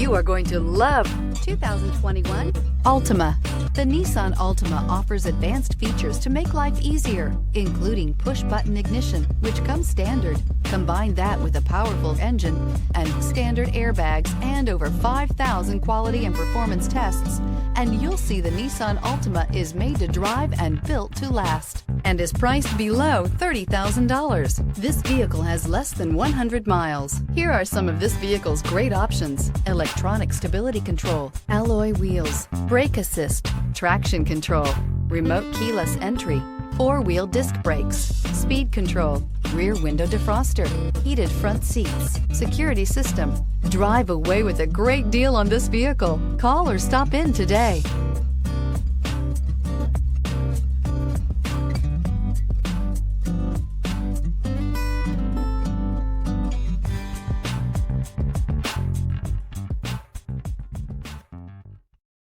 You are going to love 2021 Altima. The Nissan Altima offers advanced features to make life easier, including push-button ignition, which comes standard. Combine that with a powerful engine and standard airbags and over 5,000 quality and performance tests, and you'll see the Nissan Altima is made to drive and built to last, and is priced below $30,000. This vehicle has less than 100 miles. Here are some of this vehicle's great options: electronic stability control, alloy wheels, brake assist, traction control, remote keyless entry, four-wheel disc brakes, speed control, rear window defroster, heated front seats, security system. Drive away with a great deal on this vehicle. Call or stop in today.